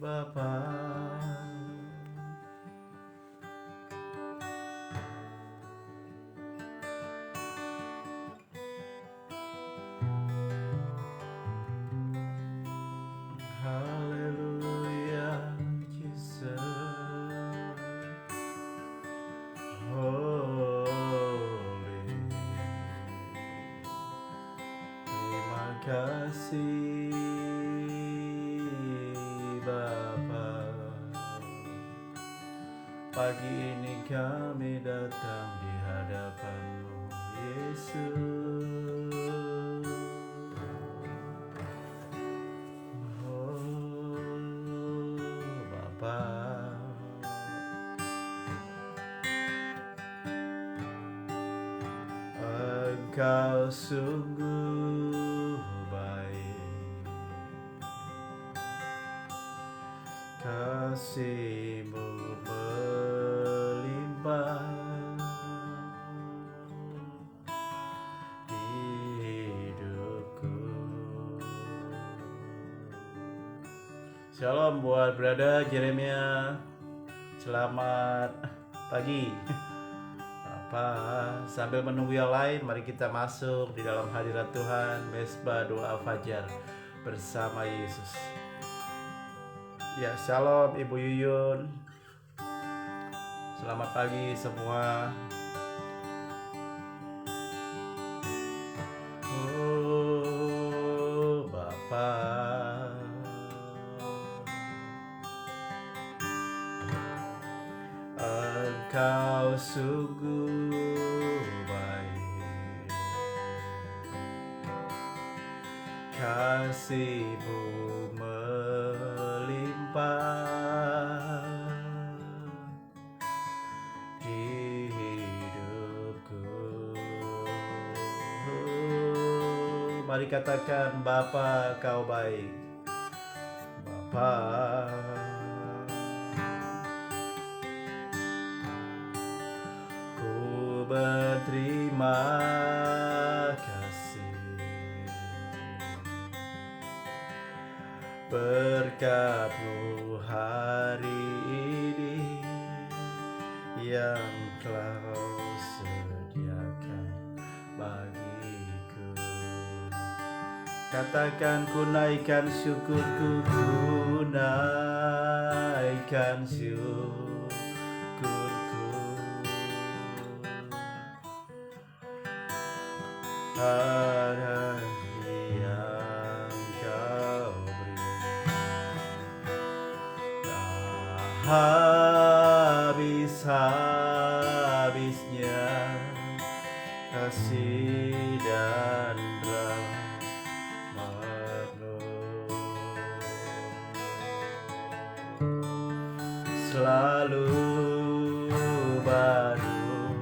Bapa. Haleluya, Jesus. Holy. Terima kasih Bapa. Pagi ini kami datang di hadapan-Mu, Yesus. Bapa, Engkau sungguh baik, kasih-Mu melimpah di hidupku. Shalom buat brother Jeremia, selamat pagi. Sambil menunggu yang lain, mari kita masuk di dalam hadirat Tuhan, mesbah doa fajar bersama Yesus. Ya, shalom Ibu Yuyun. Selamat pagi semua. Oh, Bapa. Engkau sungguh baik, kasih-Mu melimpah di hidupku. Mari katakan, Bapa, Kau baik. Bapa, berterima kasih berkat-Mu hari ini yang Kau sediakan bagiku. Katakan, ku naikkan syukurku, ku naikkan syukurku. Ada yang Kau beri, tak habis-habisnya kasih dan rahmat-Mu. Selalu baru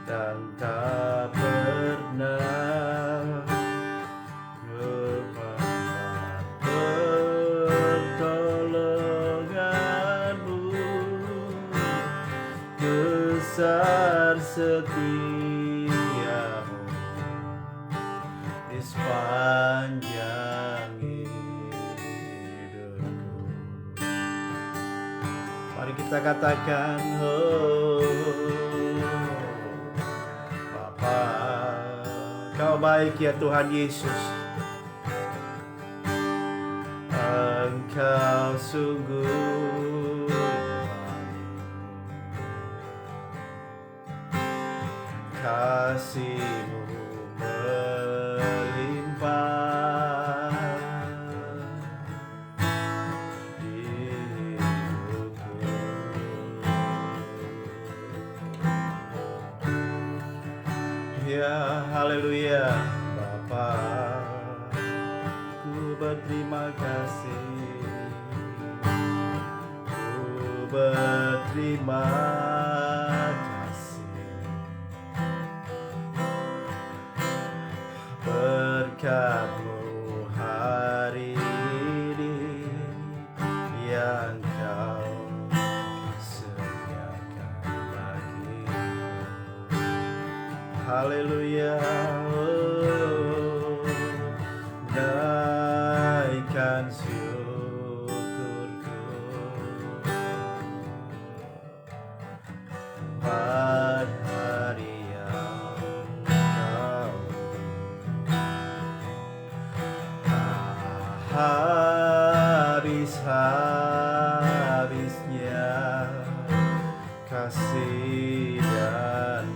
dan tak pernah lepas pertolongan-Mu, besar setia-Mu di sepanjang hidupku. Mari kita katakan, Kau baik ya Tuhan Yesus. Engkau sungguh baik, kasih-Mu melimpah di hidupku. Ya, haleluya. Bapa, ku berterima kasih, ku berterima kasih berkat-Mu hari ini yang Kau sediakan bagiku. Haleluya. Naikkan syukurku, pada hari yang kau habis-habisnya kasih dan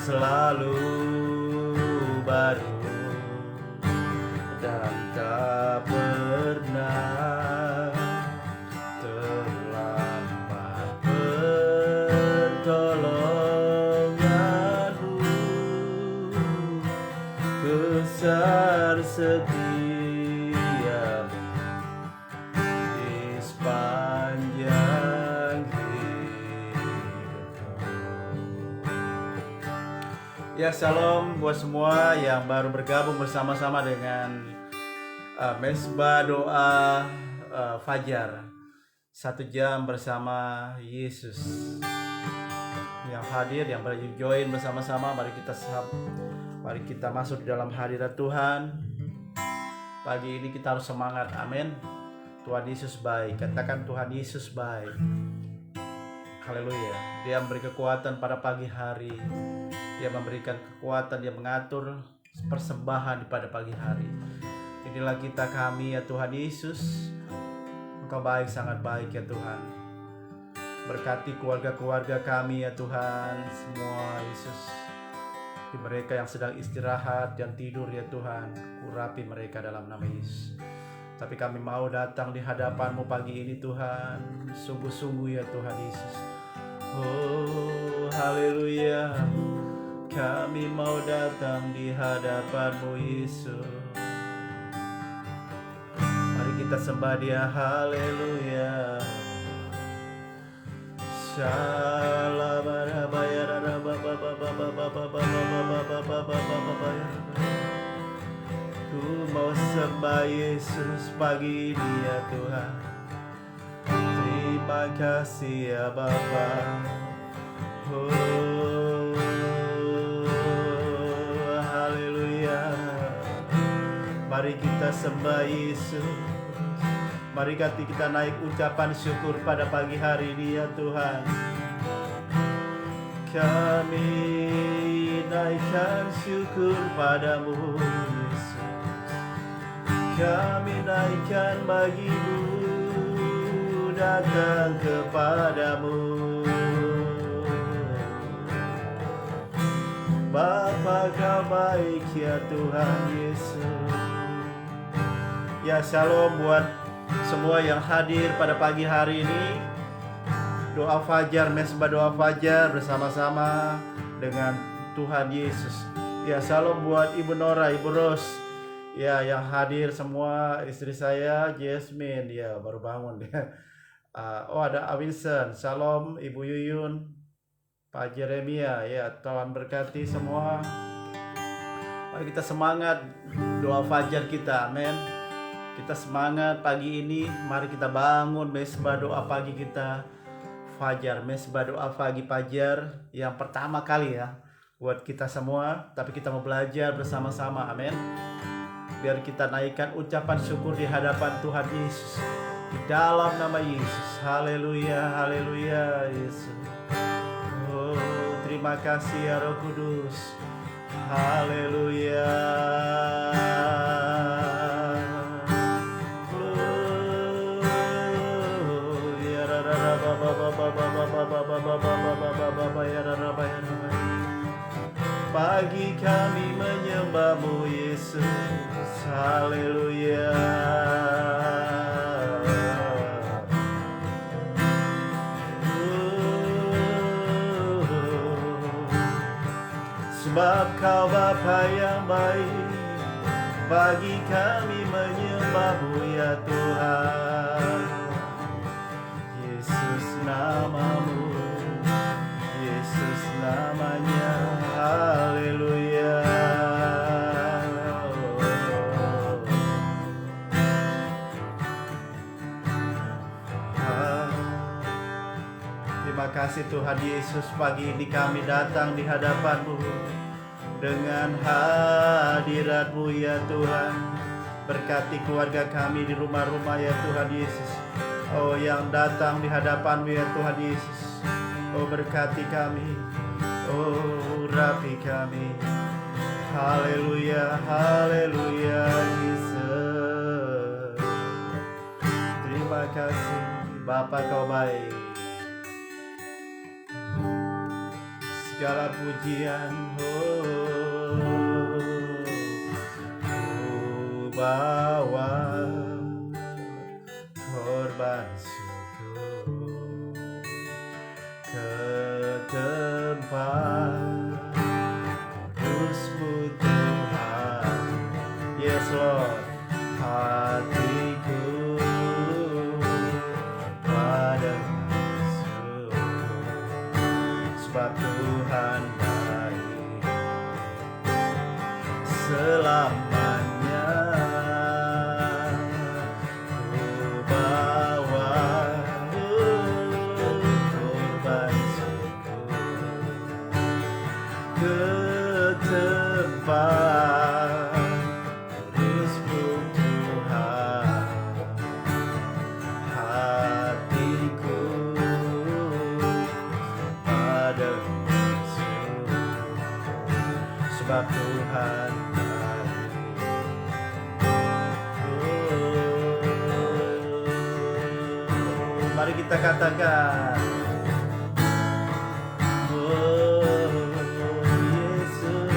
selalu baru dan tak pernah terlambat pertolonganmu, besar setiamu di sepanjang hidupku. Ya, shalom buat semua yang baru bergabung bersama-sama dengan Mesbah Doa Fajar 1 jam bersama Yesus. Yang hadir, yang join bersama-sama, mari kita masuk di dalam hadirat Tuhan. Pagi ini kita harus semangat, amin. Tuhan Yesus baik, katakan Tuhan Yesus baik. Haleluya. Dia memberi kekuatan pada pagi hari. Dia memberikan kekuatan, dia mengatur persembahan pada pagi hari. Inilah kita kami ya Tuhan Yesus. Engkau baik, sangat baik ya Tuhan. Berkati keluarga-keluarga kami ya Tuhan, semua Yesus. Di mereka yang sedang istirahat dan tidur ya Tuhan, urapi mereka dalam nama Yesus. Tapi kami mau datang di hadapan-Mu pagi ini Tuhan, sungguh-sungguh ya Tuhan Yesus. Oh, haleluya. Kami mau datang di hadapan-Mu Yesus. Mari kita sembah Dia, haleluya. Ku mau sembah Yesus pagi ini ya Tuhan. Terima kasih ya Bapa. Oh, haleluya. Mari kita sembah Yesus. Mari kita naik ucapan syukur pada pagi hari ini ya Tuhan. Kami naikkan syukur padamu Yesus. Kami naikkan bagi-Mu, datang kepadamu. Bapa Kau baik ya Tuhan Yesus. Ya, shalom buat semua yang hadir pada pagi hari ini. Doa Fajar, Mesbah Doa Fajar bersama-sama dengan Tuhan Yesus. Ya, shalom buat Ibu Nora, Ibu Ros. Ya, yang hadir semua, istri saya Jasmine, ya baru bangun ya. Ada Awinson, shalom Ibu Yuyun, Pak Jeremia, ya Tuhan berkati semua. Mari kita semangat doa fajar kita, amin. Kita semangat pagi ini, mari kita bangun mesbah doa pagi kita fajar, mesbah doa pagi fajar yang pertama kali ya buat kita semua, tapi kita mau belajar bersama-sama, amin. Biar kita naikkan ucapan syukur di hadapan Tuhan Yesus, di dalam nama Yesus. Haleluya, haleluya Yesus. Oh, terima kasih ya Roh Kudus. Haleluya. Pagi kami menyembah-Mu Yesus, haleluya. Sebab Kau Bapa yang baik, pagi kami menyembah-Mu ya Tuhan. Yesus nama-Mu, Yesus namanya, haleluya. Terima kasih Tuhan Yesus, pagi ini kami datang di hadapan-Mu dengan hadirat-Mu ya Tuhan. Berkati keluarga kami di rumah-rumah ya Tuhan Yesus. Oh, yang datang di hadapan-Mu ya Tuhan Yesus. Oh, berkati kami. Oh, urapi kami. Haleluya, haleluya Yesus. Terima kasih Bapa, Kau baik. Segala pujian bawa korban syukur ke tempat kudus-Mu Tuhan. Yes Lord, hatiku padamu syukur, sebab Tuhan baik selamanya. Ku bawa korban syukur ke tempat kudus-Mu Tuhan. Hatiku padamu syukur, sebab Tuhan baik. Mari kita katakan, oh Yesus,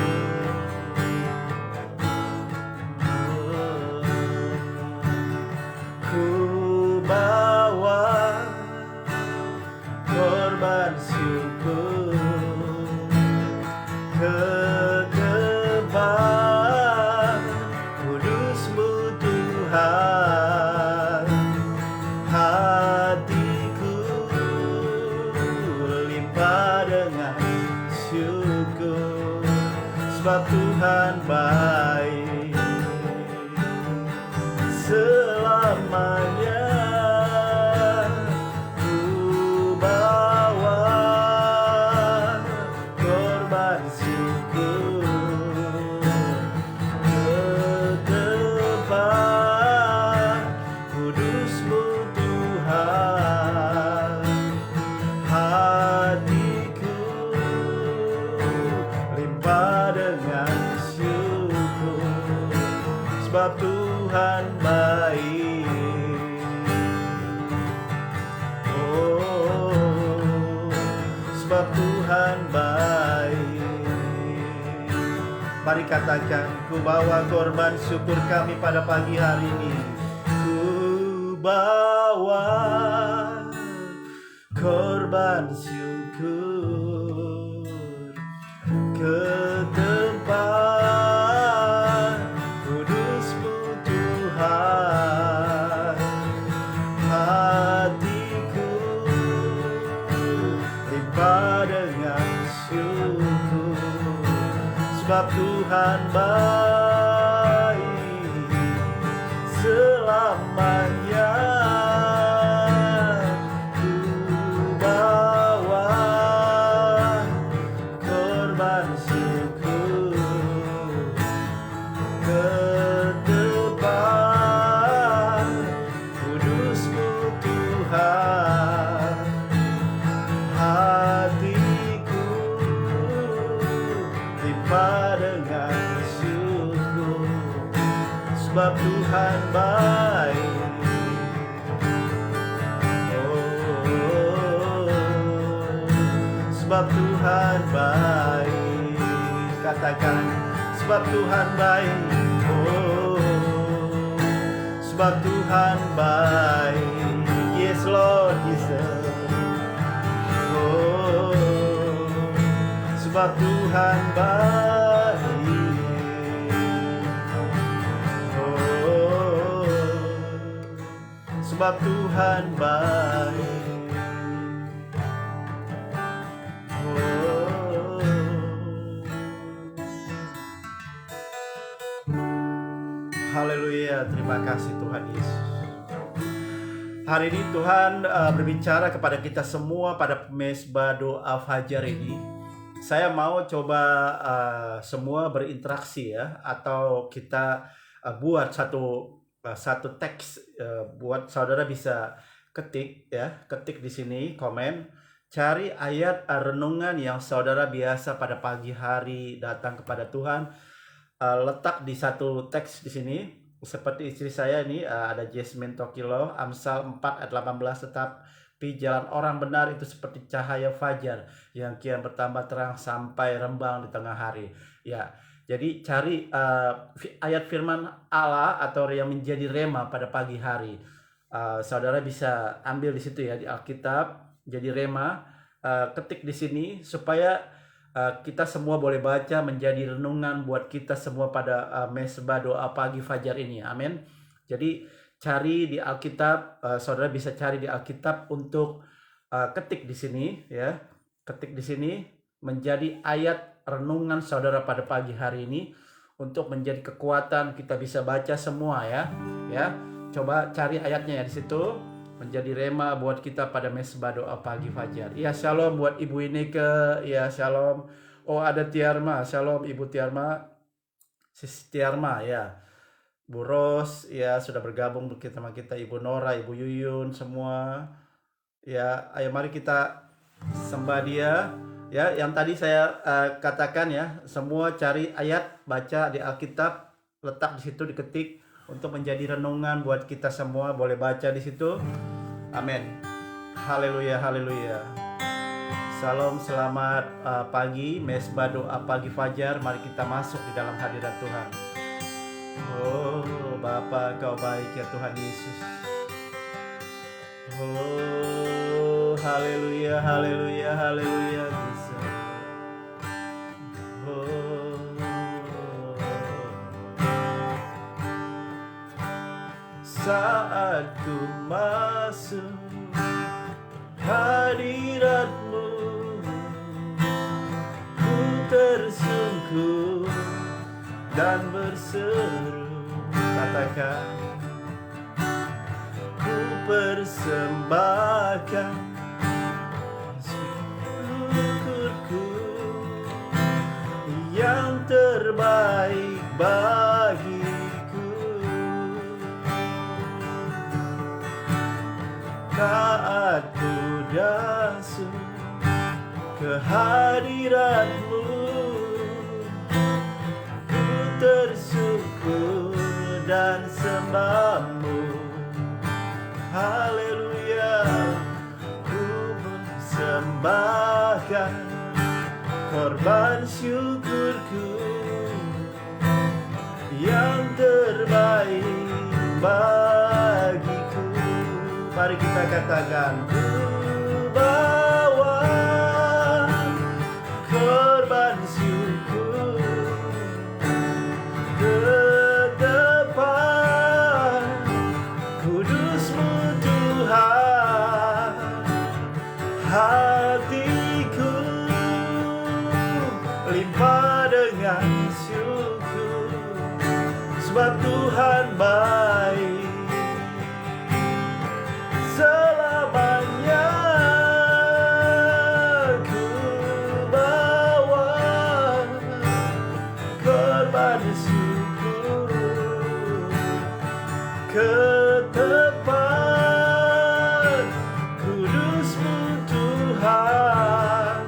ku bawa korban syukur ke tempat kudus-Mu Tuhan. Hatiku limpah dengan syukur, sebab Tuhan baik selamanya. Ku bawa korban syukur ke tempat kudus-Mu Tuhan. Hatiku limpah dengan syukur, sebab Tuhan baik. Oh, sebab Tuhan baik. Mari katakan, ku bawa korban syukur kami pada pagi hari ini. Ku bawa korban syukur ke tempat kudus-Mu Tuhan. Hatiku limpah dengan syukur, sebab Tuhan baik selamanya. Ku bawa korban syukur ke tempat kudus-Mu Tuhan. Hatiku limpah dengan syukur, sebab Tuhan baik. Oh, sebab Tuhan baik. Katakan, sebab Tuhan baik. Oh, sebab Tuhan baik. Yes Lord Jesus. Oh, sebab Tuhan baik. Oh, sebab Tuhan baik. Oh, haleluya, terima kasih Tuhan Yesus. Hari ini Tuhan berbicara kepada kita semua pada Mesbah Doa Fajar ini. Saya mau coba semua berinteraksi ya, atau kita buat satu teks, buat saudara bisa ketik di sini komen, cari ayat renungan yang saudara biasa pada pagi hari datang kepada Tuhan, letak di satu teks di sini. Seperti istri saya ini, ada Jasmine Tokilo, Amsal 4 ayat 18, tetapi jalan orang benar itu seperti cahaya fajar yang kian bertambah terang sampai rembang di tengah hari. Ya, jadi cari ayat firman Allah atau yang menjadi rema pada pagi hari. Saudara bisa ambil di situ ya, di Alkitab jadi rema, ketik di sini supaya kita semua boleh baca, menjadi renungan buat kita semua pada mesbah doa pagi fajar ini. Amin. Jadi cari di Alkitab, saudara bisa cari di Alkitab untuk ketik di sini ya. Ketik di sini menjadi ayat renungan saudara pada pagi hari ini untuk menjadi kekuatan kita bisa baca semua ya. Ya. Coba cari ayatnya ya di situ. Menjadi rema buat kita pada mesbah doa pagi fajar. Ya, shalom buat Ibu Ineke, ya shalom. Oh, ada Tiarma, shalom Ibu Tiarma, Sis Tiarma ya. Bu Ros ya sudah bergabung bersama kita, Ibu Nora, Ibu Yuyun semua. Ya, ayo mari kita sembah dia. Ya, yang tadi saya katakan ya, semua cari ayat, baca di Alkitab, letak di situ diketik untuk menjadi renungan buat kita semua, boleh baca di situ. Amin. Haleluya, haleluya. Salam, selamat pagi, mesbah doa pagi fajar. Mari kita masuk di dalam hadirat Tuhan. Oh, Bapa, Kau baik ya Tuhan Yesus. Oh, haleluya, haleluya, haleluya. Saat ku masuk hadirat-Mu, ku tersungkur dan berseru, katakan, ku persembahkan syukurku yang terbaik bagiku. Saat ku dasuk ke hadirat-Mu, ku tersyukur dan sembah-Mu. Haleluya, ku persembahkan korban syukurku yang terbaik bagiku. Mari kita katakan, ku bawa korban syukur ke depan kudus-Mu Tuhan. Hatiku limpah dengan syukur, sebab Tuhan baik. Selamanya ku bawa korban syukur ke tempat kudus-Mu Tuhan.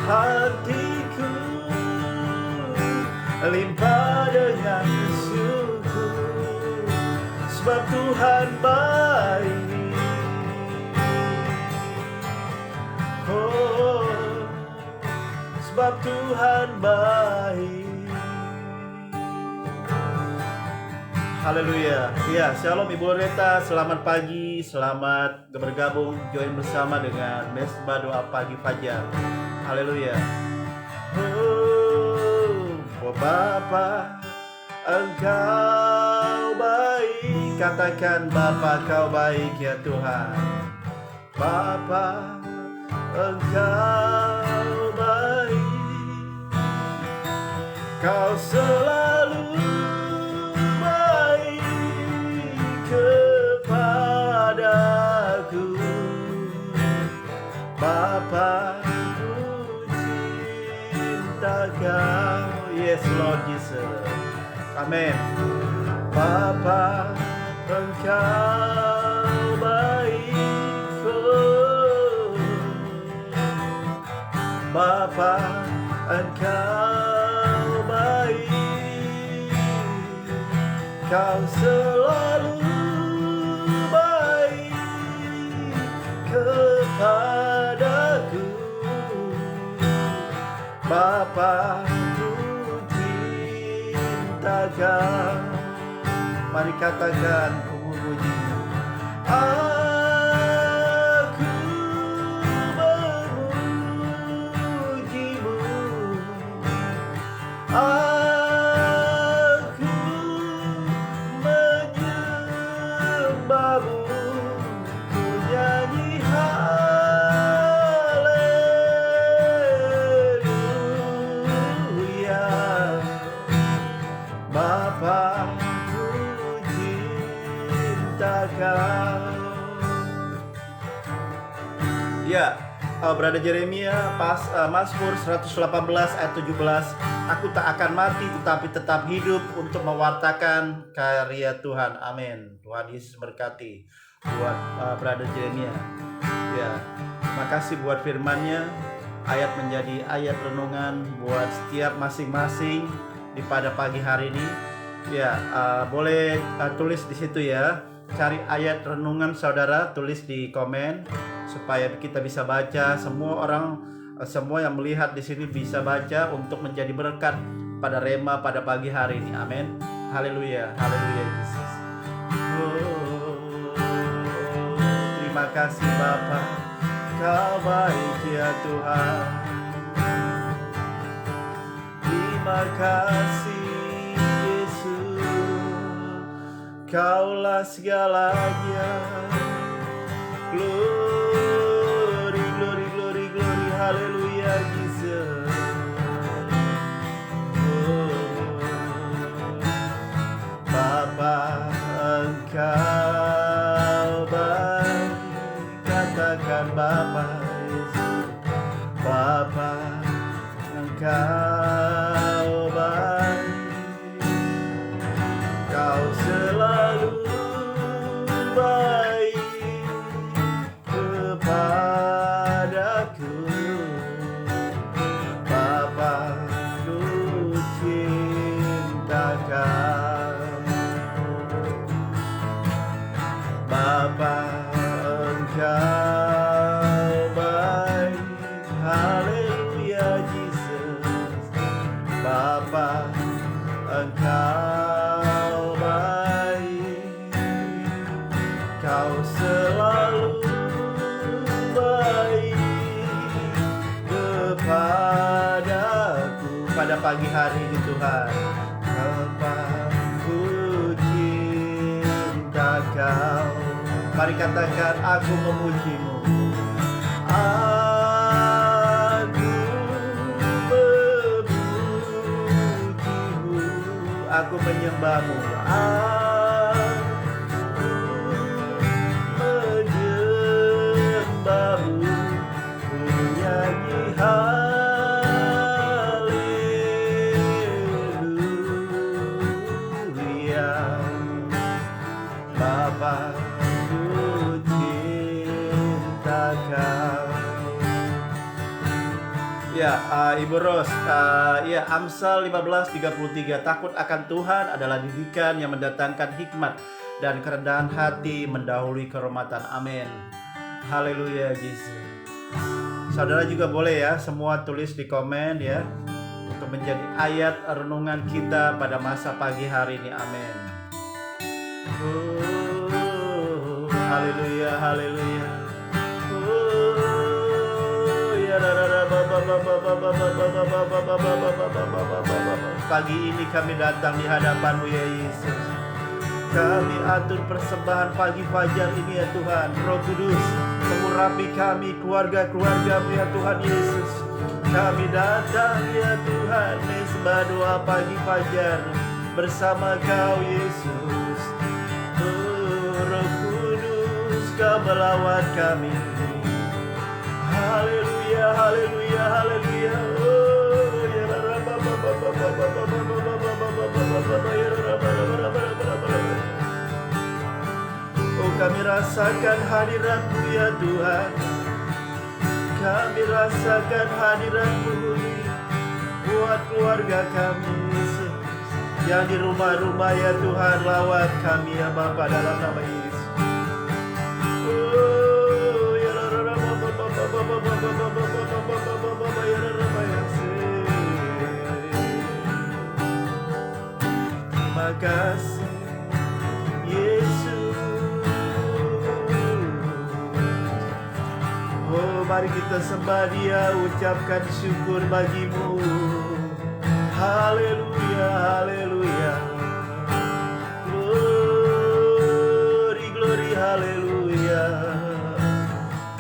Hatiku limpah dengan syukur, sebab Tuhan baik. Oh, sebab Tuhan baik. Haleluya. Ya, shalom Ibu Reta, selamat pagi, selamat bergabung, join bersama dengan mesbah doa pagi fajar. Haleluya. Oh Bapa, Engkau baik. Katakan, Bapa, Kau baik ya Tuhan. Bapa, Engkau baik. Kau selalu baik kepadaku. Bapa, ku cinta Kau. Yes Lord Jesus. Amin. Bapa, Engkau baik, oh. Bapa, Engkau baik, Kau selalu baik kepadaku. Bapa, ku cinta Kau. Mari katakan, ku memuji-Mu. Aku memuji-Mu. Aku menyembah-Mu. Ku nyanyi haleluya. Bapa, ku cinta Kau. Ya, Brother Jeremia Mazmur 118 ayat 17, aku tak akan mati tetapi tetap hidup untuk mewartakan karya Tuhan. Amin. Tuhan Yesus berkati buat Brother Jeremia. Ya, terima kasih buat firman-Nya. Ayat menjadi ayat renungan buat setiap masing-masing di pada pagi hari ini. Ya, boleh tulis di situ ya. Cari ayat renungan saudara, tulis di komen supaya kita bisa baca. Semua orang, semua yang melihat di sini bisa baca untuk menjadi berkat pada rema pada pagi hari ini. Amin. Haleluya, haleluya Yesus. Oh, terima kasih Bapa, Kau baik ya Tuhan. Terima kasih Kaulah segalanya. Glory, glory, glory, glory, haleluya Jesus. Oh, Bapa, Engkau baik. Katakan Bapa Yesus. Bapa, Engkau baik. Kau selalu baik kepadaku. Bapa, ku cinta Kau. Bapa, Engkau baik. Haleluya Jesus. Bapa, Engkau baik. Kau selalu baik kepadaku pada pagi hari ini Tuhan. Ku cinta Kau. Mari katakan, aku memuji-Mu. Aku memuji-Mu. Aku menyembah-Mu. Aku menyembah-Mu. Ku nyanyi haleluya. Bapa, ku cinta Kau. Ya, Ibu Ros, ya Amsal 15:33, takut akan Tuhan adalah didikan yang mendatangkan hikmat dan kerendahan hati mendahului kehormatan. Amin. Haleluya Jesus. Saudara juga boleh ya, semua tulis di komen ya, untuk menjadi ayat renungan kita pada masa pagi hari ini. Amin. Oh, haleluya, haleluya. Pagi ini kami datang di hadapan-Mu ya Yesus. Kami atur persembahan pagi fajar ini ya Tuhan. Roh Kudus mengurapi kami, keluarga-keluarga-Mu ya Tuhan Yesus. Kami datang ya Tuhan, mesbah doa pagi fajar bersama Kau Yesus. Oh, Roh Kudus, Kau melawat kami. Haleluya, haleluya, haleluya. Oh, ya Oh, kami rasakan hadirat-Mu ya Tuhan. Kami rasakan hadirat-Mu buat keluarga kami, Yesus. Yang di rumah-rumah ya Tuhan, lawat kami ya Bapa dalam nama Yesus. Oh, ya terima kasih Yesus. Oh, mari kita sembah Dia, ucapkan syukur bagi-Mu. Haleluya, haleluya. Glory, glory, haleluya.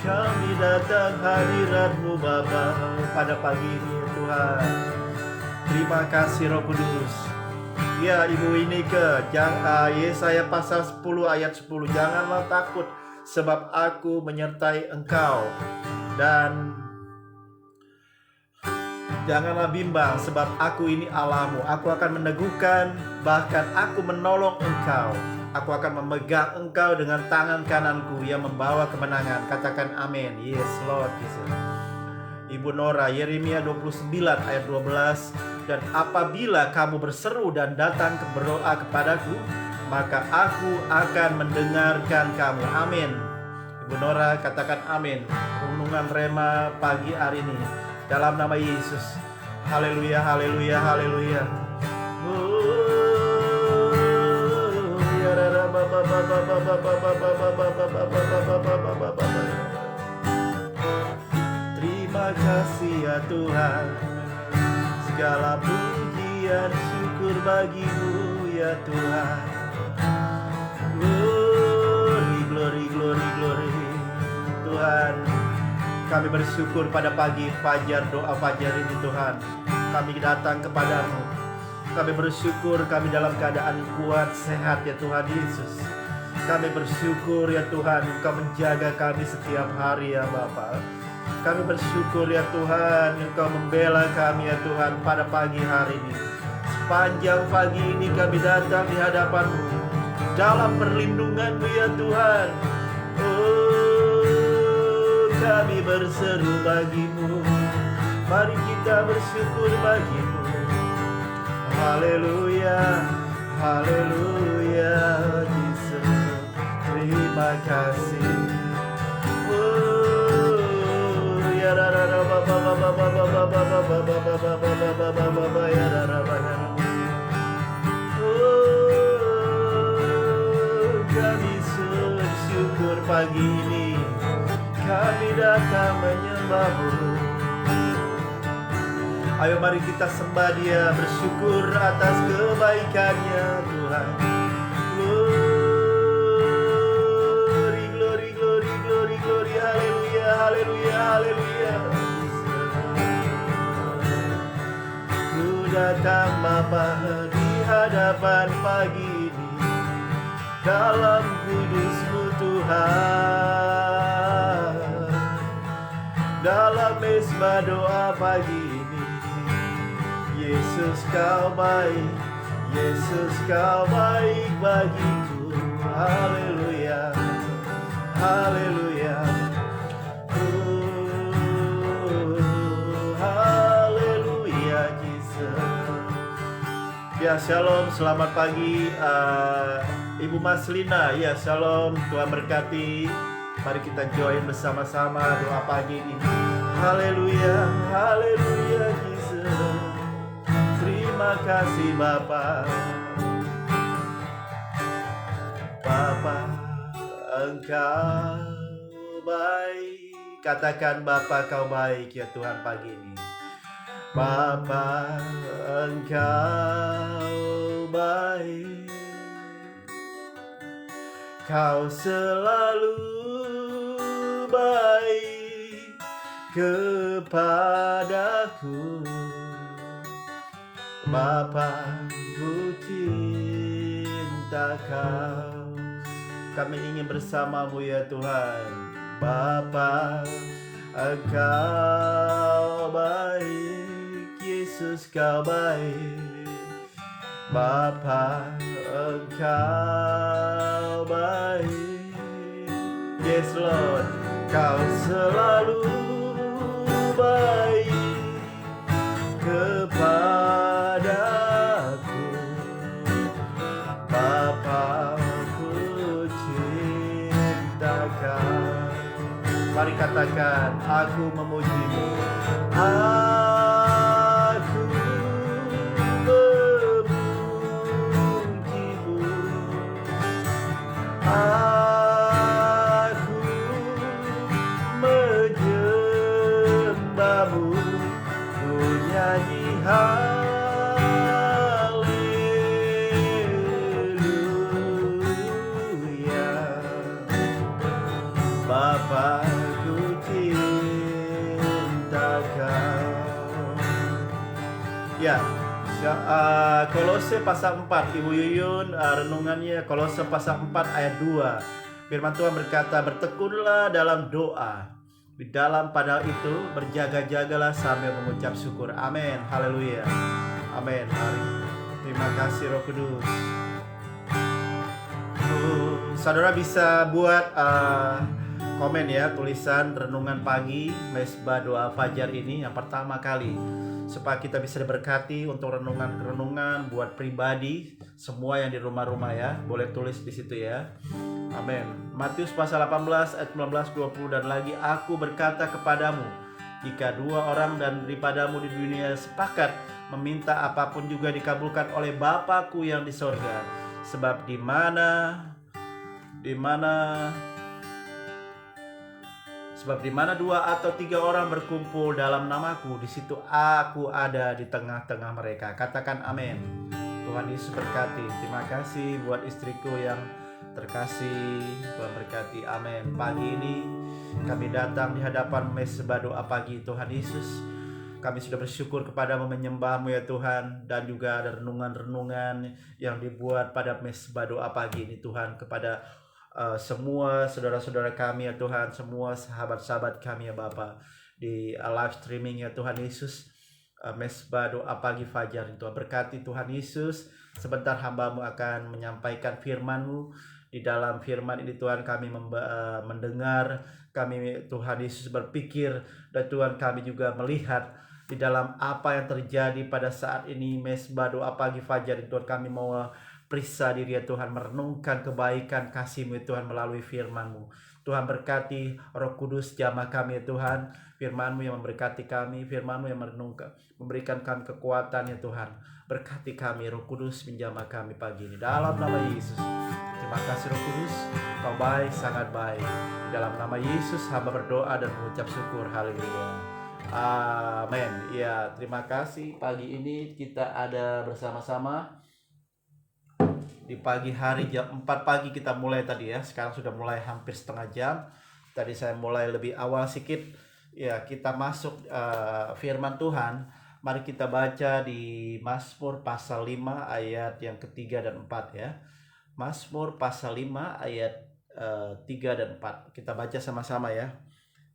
Kami datang hadirat-Mu Bapa pada pagi ini ya Tuhan. Terima kasih Roh Kudus. Ya, Ibu Ineke, Yesaya pasal 10 ayat 10. Janganlah takut, sebab aku menyertai engkau. Dan janganlah bimbang, sebab aku ini Allahmu. Aku akan meneguhkan, bahkan aku menolong engkau. Aku akan memegang engkau dengan tangan kananku yang membawa kemenangan. Katakan amin. Yes Lord Jesus. Ibu Nora, Yeremia 29 ayat 12. Dan apabila kamu berseru dan datang berdoa kepadaku, maka aku akan mendengarkan kamu. Amin. Ibu Nora, katakan amin. Renungan Rema pagi hari ini dalam nama Yesus. Haleluya, haleluya, haleluya. Terima kasih ya Tuhan. Segala pujian syukur bagi-Mu ya Tuhan. Glory, glory, glory, glory. Tuhan, kami bersyukur pada pagi fajar, doa fajar ini Tuhan. Kami datang kepadamu. Kami bersyukur kami dalam keadaan kuat, sehat ya Tuhan Yesus. Kami bersyukur ya Tuhan, Engkau menjaga kami setiap hari ya Bapa. Kami bersyukur ya Tuhan, Engkau membela kami ya Tuhan pada pagi hari ini. Sepanjang pagi ini kami datang di hadapan-Mu dalam perlindungan-Mu ya Tuhan. Oh, kami berseru bagi-Mu. Mari kita bersyukur bagi-Mu. Haleluya, haleluya, Yesus. Terima kasih. Kami bersyukur pagi ini. Kami datang menyembah-Mu. Ayo mari kita sembah Dia, bersyukur atas kebaikan-Nya Tuhan. Glory, glory, glory, glory, glory, haleluya, haleluya, haleluya. Ku datang Bapa di hadapan pagi ini, dalam kudus-Mu Tuhan. Dalam mezbah doa pagi ini, Yesus Kau baik, Yesus Kau baik bagiku. Haleluya, haleluya. Haleluya Jesus. Ya shalom, selamat pagi Ibu Maslina. Ya shalom, Tuhan berkati. Mari kita join bersama-sama doa pagi ini. Haleluya, haleluya Jesus. Terima kasih Bapa. Bapa, Engkau baik. Katakan Bapa, Kau baik ya Tuhan pagi ini. Bapa, Engkau baik. Kau selalu baik kepadaku. Bapa, ku cinta Kau. Kami ingin bersama-Mu ya Tuhan. Bapa, Engkau baik. Yesus Kau baik. Bapa, Engkau baik. Yes Lord, Kau selalu baik kepadaku. Bapa, ku cinta Kau. Mari katakan, aku memuji-Mu. Aku memuji-Mu. Aku menyembah-Mu. Ku nyanyi haleluya. Bapa, ku cinta Kau. Ya, Kolose pasal 4, Ibu Yuyun, renungannya Kolose pasal 4 ayat 2. Firman Tuhan berkata, bertekunlah dalam doa. Di dalam pada itu berjaga-jagalah sambil mengucap syukur. Amin. Haleluya. Amin. Mari. Terima kasih Roh Kudus. Saudara bisa buat komen ya, tulisan renungan pagi Mesbah Doa Fajar ini yang pertama kali, supaya kita bisa diberkati untuk renungan-renungan buat pribadi semua yang di rumah-rumah ya. Boleh tulis di situ ya. Amin. Matius pasal 18 ayat 19-20, dan lagi aku berkata kepadamu, jika 2 orang daripadamu di dunia sepakat meminta apapun juga dikabulkan oleh Bapa-Ku yang di sorga. Sebab di mana 2 atau 3 orang berkumpul dalam namaku, di situ aku ada di tengah-tengah mereka. Katakan amin. Tuhan Yesus berkati. Terima kasih buat istriku yang terkasih. Tuhan berkati. Amin. Pagi ini kami datang di hadapan Mesbah Doa Pagi Tuhan Yesus. Kami sudah bersyukur kepadamu, menyembah-Mu ya Tuhan. Dan juga ada renungan-renungan yang dibuat pada Mesbah Doa Pagi ini Tuhan, kepada semua saudara-saudara kami ya Tuhan, semua sahabat-sahabat kami ya Bapa, di live streaming ya Tuhan Yesus, Mesbah Doa Pagi Fajar Tuhan berkati Tuhan Yesus. Sebentar hamba-Mu akan menyampaikan firman-Mu. Di dalam firman ini Tuhan kami mendengar, kami Tuhan Yesus berpikir, dan Tuhan kami juga melihat di dalam apa yang terjadi pada saat ini Mesbah Doa Pagi Fajar Tuhan. Kami mau periksa diri ya Tuhan, merenungkan kebaikan kasih-Mu Tuhan melalui firman-Mu. Tuhan berkati Roh Kudus jamah kami ya Tuhan. Firman-Mu yang memberkati kami, firman-Mu yang merenungkan, memberikan kami kekuatan ya Tuhan. Berkati kami Roh Kudus, menjamah kami pagi ini dalam nama Yesus. Terima kasih Roh Kudus, Kau baik, sangat baik. Dalam nama Yesus hamba berdoa dan mengucap syukur. Haleluya. Amin. Ya, terima kasih. Pagi ini kita ada bersama-sama. Di pagi hari jam 4 pagi kita mulai tadi ya. Sekarang sudah mulai hampir setengah jam. Tadi saya mulai lebih awal sedikit. Ya, kita masuk firman Tuhan. Mari kita baca di Mazmur pasal 5 ayat yang ketiga dan 4 ya. Mazmur pasal 5 ayat 3 dan 4. Kita baca sama-sama ya.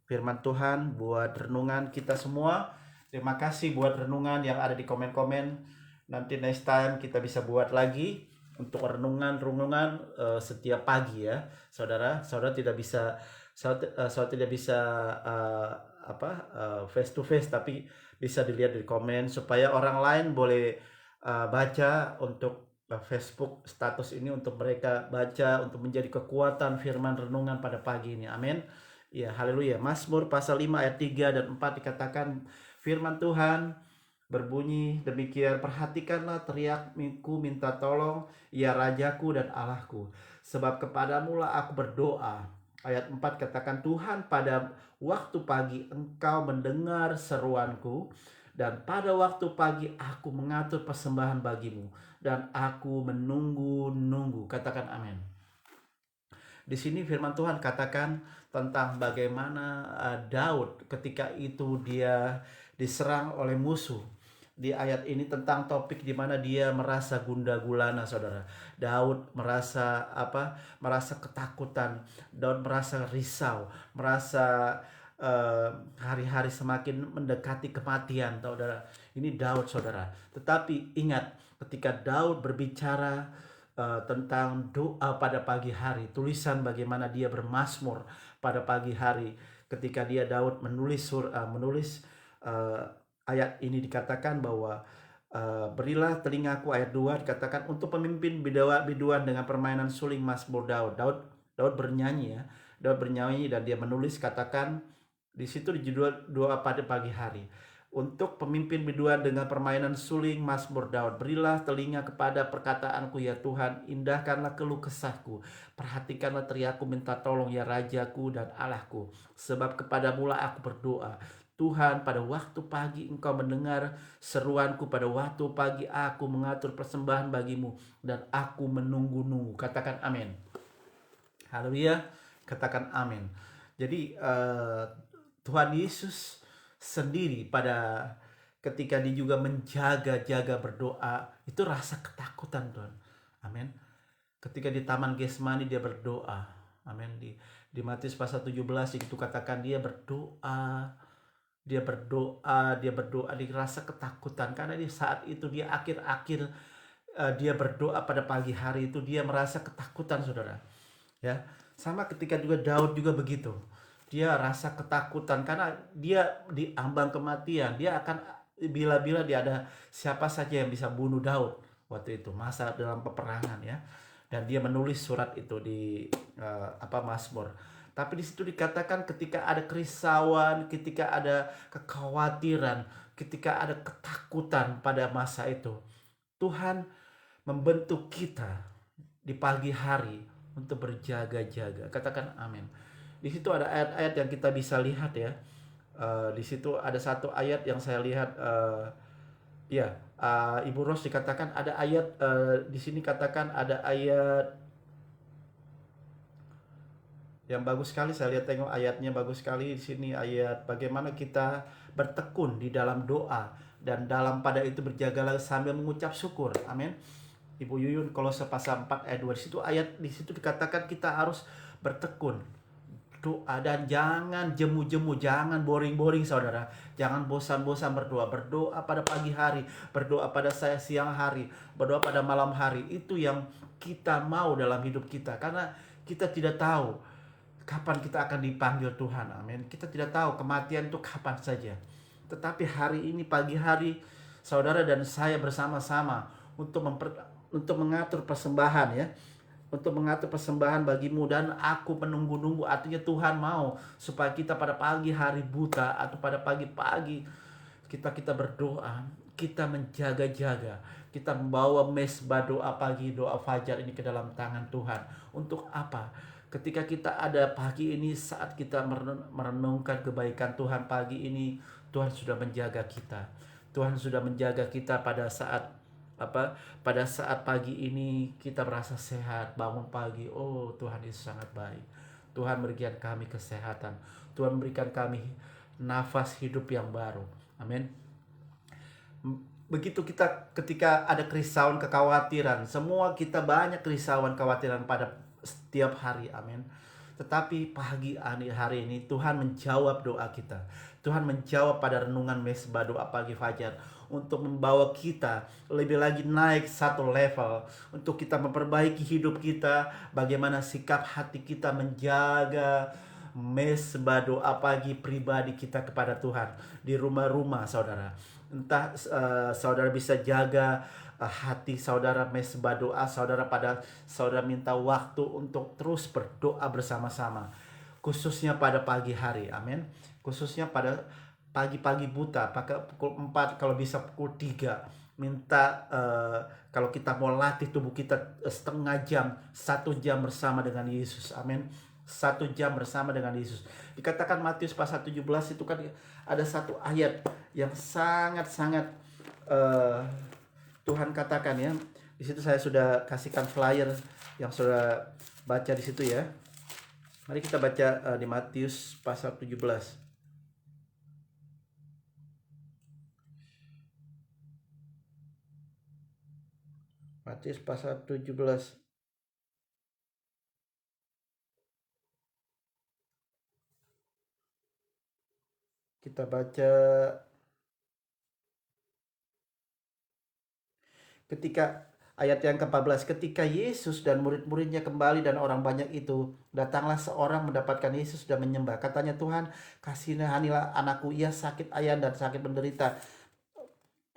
Firman Tuhan buat renungan kita semua. Terima kasih buat renungan yang ada di komen-komen. Nanti next time kita bisa buat lagi untuk renungan setiap pagi ya. Saudara tidak bisa face to face, tapi bisa dilihat di komen supaya orang lain boleh baca untuk Facebook status ini, untuk mereka baca untuk menjadi kekuatan firman renungan pada pagi ini. Amin. Ya, haleluya. Mazmur pasal 5 ayat 3 dan 4 dikatakan firman Tuhan berbunyi demikian, perhatikanlah teriakku minta tolong, ya Rajaku dan Allahku, sebab kepadamu lah aku berdoa. Ayat 4 katakan, Tuhan, pada waktu pagi Engkau mendengar seruanku, dan pada waktu pagi aku mengatur persembahan bagimu, dan aku menunggu-nunggu. Katakan amin. Di sini firman Tuhan katakan tentang bagaimana Daud ketika itu dia diserang oleh musuh. Di ayat ini tentang topik di mana dia merasa gundah gulana, saudara. Daud merasa ketakutan, Daud merasa risau, merasa hari-hari semakin mendekati kematian, saudara. Ini Daud, saudara. Tetapi ingat, ketika Daud berbicara tentang doa pada pagi hari, tulisan bagaimana dia bermazmur pada pagi hari, ketika Daud menulis ayat ini dikatakan bahwa berilah telingaku, ayat 2 dikatakan, untuk pemimpin biduan dengan permainan suling mazmur Daud bernyanyi ya. Daud bernyanyi dan dia menulis, katakan di situ di judul doa pada pagi hari, untuk pemimpin biduan dengan permainan suling mazmur Daud, berilah telinga kepada perkataanku ya Tuhan, indahkanlah keluh kesahku, perhatikanlah teriakku minta tolong ya Rajaku dan Allahku, sebab kepadamulah aku berdoa. Tuhan, pada waktu pagi Engkau mendengar seruanku, pada waktu pagi aku mengatur persembahan bagimu dan aku menunggu-nunggu. Katakan amin. Haleluya, katakan amin. Jadi Tuhan Yesus sendiri pada ketika dia juga menjaga-jaga berdoa, itu rasa ketakutan, Tuhan. Amin. Ketika di Taman Getsemani dia berdoa. Amin. Di Matius pasal 17 itu katakan dia berdoa, di rasa ketakutan, karena di saat itu dia akhir-akhir dia berdoa pada pagi hari itu dia merasa ketakutan, saudara. Ya, sama ketika juga Daud juga begitu. Dia rasa ketakutan karena dia di ambang kematian. Dia akan bila-bila dia ada siapa saja yang bisa bunuh Daud waktu itu, masa dalam peperangan ya. Dan dia menulis surat itu di Mazmur. Tapi di situ dikatakan ketika ada kerisauan, ketika ada kekhawatiran, ketika ada ketakutan pada masa itu, Tuhan membentuk kita di pagi hari untuk berjaga-jaga. Katakan amin. Di situ ada ayat-ayat yang kita bisa lihat ya. Di situ ada satu ayat yang saya lihat, Ibu Ros dikatakan ada ayat di sini, katakan ada ayat yang bagus sekali. Saya lihat, tengok ayatnya bagus sekali di sini, ayat bagaimana kita bertekun di dalam doa dan dalam pada itu berjagalah sambil mengucap syukur. Amin. Ibu Yuyun, Kolose pasal 4 ayat 2, di situ dikatakan kita harus bertekun doa dan jangan jemu-jemu, jangan boring-boring, saudara. Jangan bosan-bosan berdoa. Berdoa pada pagi hari, berdoa pada siang hari, berdoa pada malam hari. Itu yang kita mau dalam hidup kita, karena kita tidak tahu kapan kita akan dipanggil Tuhan. Amin. Kita tidak tahu kematian itu kapan saja. Tetapi hari ini, pagi hari, saudara dan saya bersama-sama untuk mengatur persembahan ya. Untuk mengatur persembahan bagimu dan aku menunggu-nunggu. Artinya Tuhan mau supaya kita pada pagi hari buta atau pada pagi-pagi kita berdoa, kita menjaga-jaga, kita membawa mesbah doa pagi, doa fajar ini ke dalam tangan Tuhan. Untuk apa? Ketika kita ada pagi ini, saat kita merenungkan kebaikan Tuhan pagi ini, Tuhan sudah menjaga kita. Tuhan sudah menjaga kita pada saat pagi ini kita merasa sehat, bangun pagi, oh Tuhan Yesus sangat baik. Tuhan berikan kami kesehatan, Tuhan berikan kami nafas hidup yang baru. Amin. Begitu kita ketika ada kerisauan, kekhawatiran, semua kita banyak kerisauan, kekhawatiran pada setiap hari. Amin. Tetapi pagi hari ini Tuhan menjawab doa kita. Tuhan menjawab pada renungan mesbah doa pagi fajar untuk membawa kita lebih lagi naik satu level, untuk kita memperbaiki hidup kita, bagaimana sikap hati kita menjaga mesbah doa pagi pribadi kita kepada Tuhan di rumah-rumah saudara. Entah saudara bisa jaga hati saudara, mesbah doa saudara, pada saudara minta waktu untuk terus berdoa bersama-sama, khususnya pada pagi hari. Amin. Khususnya pada pagi-pagi buta, pakai pukul 4, kalau bisa pukul 3. Minta kalau kita mau latih tubuh kita setengah jam, 1 jam bersama dengan Yesus. Amin. 1 jam bersama dengan Yesus. Dikatakan Matius pasal 17 itu kan ada satu ayat yang sangat-sangat Tuhan katakan ya. Di situ saya sudah kasihkan flyer yang sudah baca di situ ya. Mari kita baca di Matius pasal 17. Matius pasal 17. Kita baca Ketika ayat yang ke-14, ketika Yesus dan murid-muridnya kembali dan orang banyak itu, datanglah seorang mendapatkan Yesus dan menyembah. Katanya, Tuhan, kasihanilah anakku, ia sakit ayan dan sakit menderita.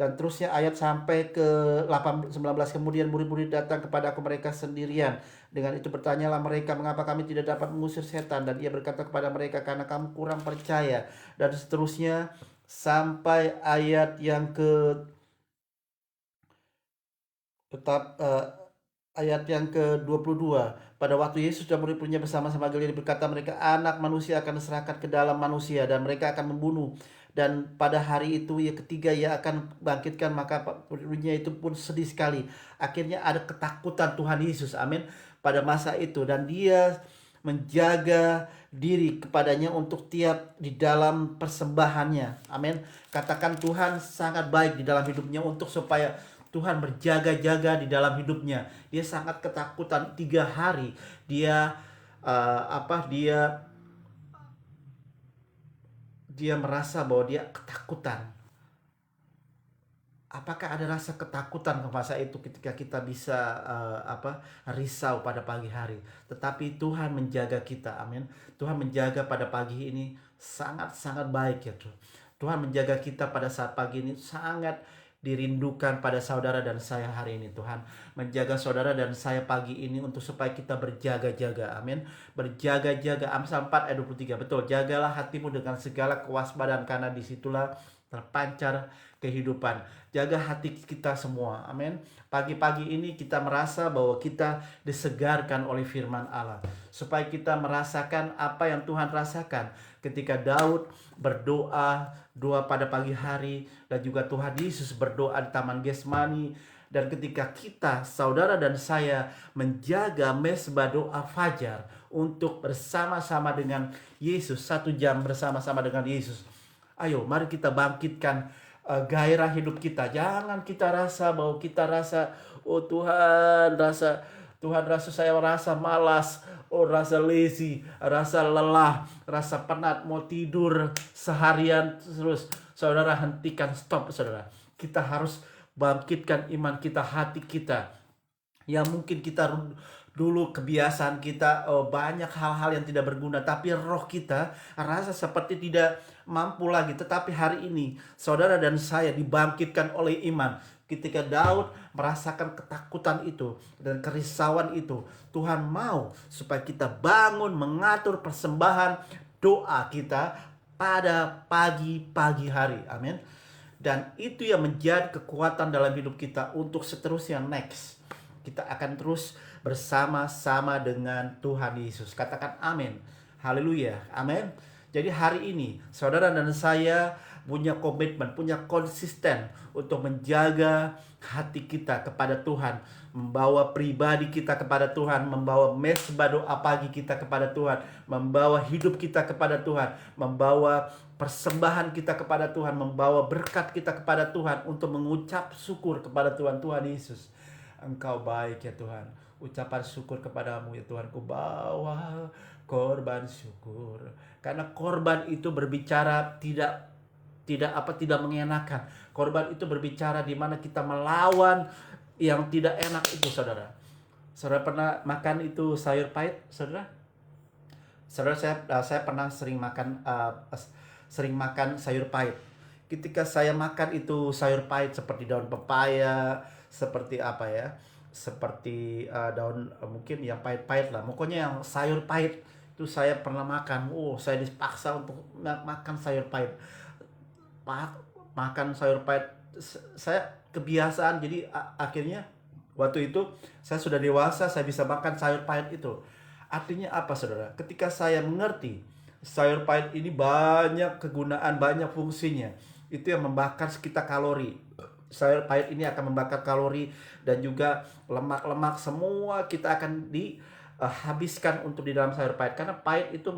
Dan terusnya ayat sampai ke 19, kemudian murid-murid datang kepada aku mereka sendirian. Dengan itu bertanyalah mereka, mengapa kami tidak dapat mengusir setan? Dan ia berkata kepada mereka, karena kamu kurang percaya. Dan seterusnya sampai ayat yang ke tetap ayat yang ke-22. Pada waktu Yesus dan murid-muridnya bersama-sama Galilea, berkata mereka, anak manusia akan diserahkan ke dalam manusia dan mereka akan membunuh. Dan pada hari itu ya ketiga ia akan bangkitkan. Maka murid-muridnya itu pun sedih sekali. Akhirnya ada ketakutan Tuhan Yesus, amin, pada masa itu. Dan dia menjaga diri kepadanya untuk tiap di dalam persembahannya, amin. Katakan, Tuhan sangat baik di dalam hidupnya untuk supaya Tuhan berjaga-jaga di dalam hidupnya. Dia sangat ketakutan 3 hari. Dia dia merasa bahwa dia ketakutan. Apakah ada rasa ketakutan ke masa itu ketika kita bisa risau pada pagi hari? Tetapi Tuhan menjaga kita, amin. Tuhan menjaga pada pagi ini sangat-sangat baik ya Tuhan. Tuhan menjaga kita pada saat pagi ini sangat dirindukan pada saudara dan saya hari ini. Tuhan menjaga saudara dan saya pagi ini untuk supaya kita berjaga-jaga, amin. Berjaga-jaga, Amsal 4 ayat 23, betul. Jagalah hatimu dengan segala kewaspadaan, karena disitulah terpancar kehidupan. Jaga hati kita semua, amin. Pagi-pagi ini kita merasa bahwa kita disegarkan oleh firman Allah, supaya kita merasakan apa yang Tuhan rasakan ketika Daud berdoa pada pagi hari, dan juga Tuhan Yesus berdoa di Taman Getsemani. Dan ketika kita, saudara dan saya, menjaga mesbah doa fajar untuk bersama-sama dengan Yesus, 1 jam bersama-sama dengan Yesus. Ayo, mari kita bangkitkan gairah hidup kita. Jangan kita rasa bahwa oh Tuhan rasa saya rasa malas, oh rasa lazy, rasa lelah, rasa penat, mau tidur seharian terus. Saudara, hentikan, stop saudara. Kita harus bangkitkan iman kita, hati kita. Yang mungkin kita dulu kebiasaan kita banyak hal-hal yang tidak berguna, tapi roh kita rasa seperti tidak mampu lagi. Tetapi hari ini saudara dan saya dibangkitkan oleh iman. Ketika Daud merasakan ketakutan itu dan kerisauan itu, Tuhan mau supaya kita bangun mengatur persembahan doa kita pada pagi-pagi hari, amin. Dan itu yang menjadi kekuatan dalam hidup kita untuk seterusnya next. Kita akan terus bersama-sama dengan Tuhan Yesus. Katakan amin. Haleluya. Amin. Jadi hari ini saudara dan saya punya komitmen, punya konsisten untuk menjaga hati kita kepada Tuhan, membawa pribadi kita kepada Tuhan, membawa mesbah doa pagi kita kepada Tuhan, membawa hidup kita kepada Tuhan, membawa persembahan kita kepada Tuhan, membawa berkat kita kepada Tuhan, untuk mengucap syukur kepada Tuhan. Tuhan Yesus, Engkau baik ya Tuhan. Ucapan syukur kepadamu ya Tuhan. Ku bawa korban syukur. Karena korban itu berbicara tidak mengenakan. Korban itu berbicara di mana kita melawan yang tidak enak itu, saudara. Saudara pernah makan itu sayur pahit, saudara? Saudara, saya pernah sering makan sayur pahit. Ketika saya makan itu sayur pahit seperti daun pepaya, seperti seperti daun mungkin yang pahit-pahit lah. Pokoknya yang sayur pahit itu saya pernah makan. Saya dipaksa untuk makan sayur pahit. Makan sayur pahit saya kebiasaan, jadi akhirnya waktu itu saya sudah dewasa, saya bisa makan sayur pahit itu. Artinya apa, saudara? Ketika saya mengerti sayur pahit ini banyak kegunaan, banyak fungsinya, itu yang membakar sekitar kalori. Sayur pahit ini akan membakar kalori dan juga lemak-lemak semua kita akan dihabiskan untuk di dalam sayur pahit, karena pahit itu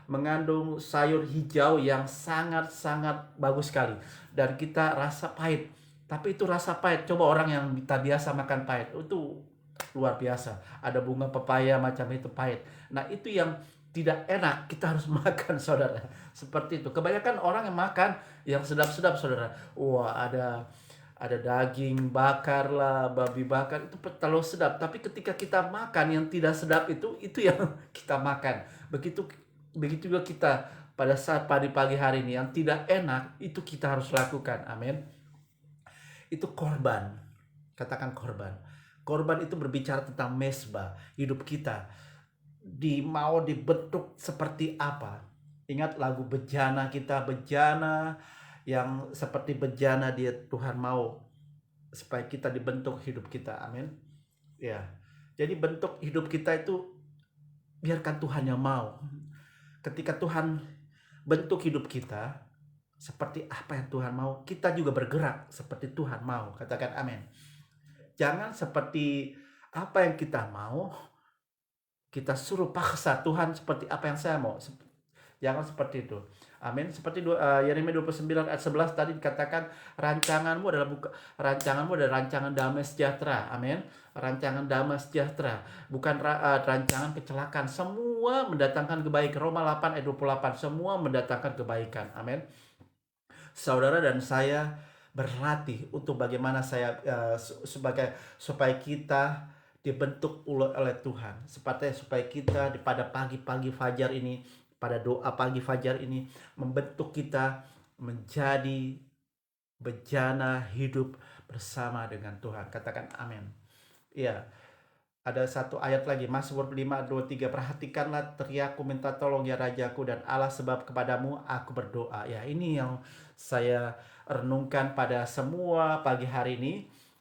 mengandung sayur hijau yang sangat-sangat bagus sekali, dan kita rasa pahit. Tapi itu rasa pahit, coba orang yang tak biasa makan pahit, itu luar biasa. Ada bunga pepaya macam itu pahit. Nah, itu yang tidak enak, kita harus makan, saudara. Seperti itu. Kebanyakan orang yang makan yang sedap-sedap, saudara. Ada ada daging bakar lah, babi bakar, itu terlalu sedap. Tapi ketika kita makan yang tidak sedap itu yang kita makan. Begitu begitu juga kita pada saat pagi hari ini yang tidak enak itu kita harus lakukan. Amin. Itu korban. Katakan korban. Korban itu berbicara tentang mesbah, hidup kita. Mau dibentuk seperti apa? Ingat lagu bejana kita, bejana yang seperti bejana dia Tuhan mau supaya kita dibentuk hidup kita. Amin. Ya. Jadi bentuk hidup kita itu biarkan Tuhan yang mau. Ketika Tuhan bentuk hidup kita seperti apa yang Tuhan mau, kita juga bergerak seperti Tuhan mau. Katakan amin. Jangan seperti apa yang kita mau, kita suruh paksa Tuhan seperti apa yang saya mau. Jangan seperti itu. Amin. Seperti Yeremia 29 ayat 11 tadi dikatakan rancanganmu adalah rancangan damai sejahtera. Amin. Rancangan damai sejahtera, bukan rancangan kecelakaan. Semua mendatangkan kebaikan. Roma 8 ayat 28, semua mendatangkan kebaikan. Amin. Saudara dan saya berlatih untuk bagaimana supaya kita dibentuk oleh Tuhan, supaya kita pada pagi-pagi fajar ini, pada doa pagi fajar ini, membentuk kita menjadi bejana hidup bersama dengan Tuhan. Katakan amin. Iya. Ada satu ayat lagi, Mazmur 5:23, perhatikanlah teriakku minta tolong ya Rajaku dan Allah, sebab kepadamu aku berdoa. Ya, ini yang saya renungkan pada semua pagi hari ini.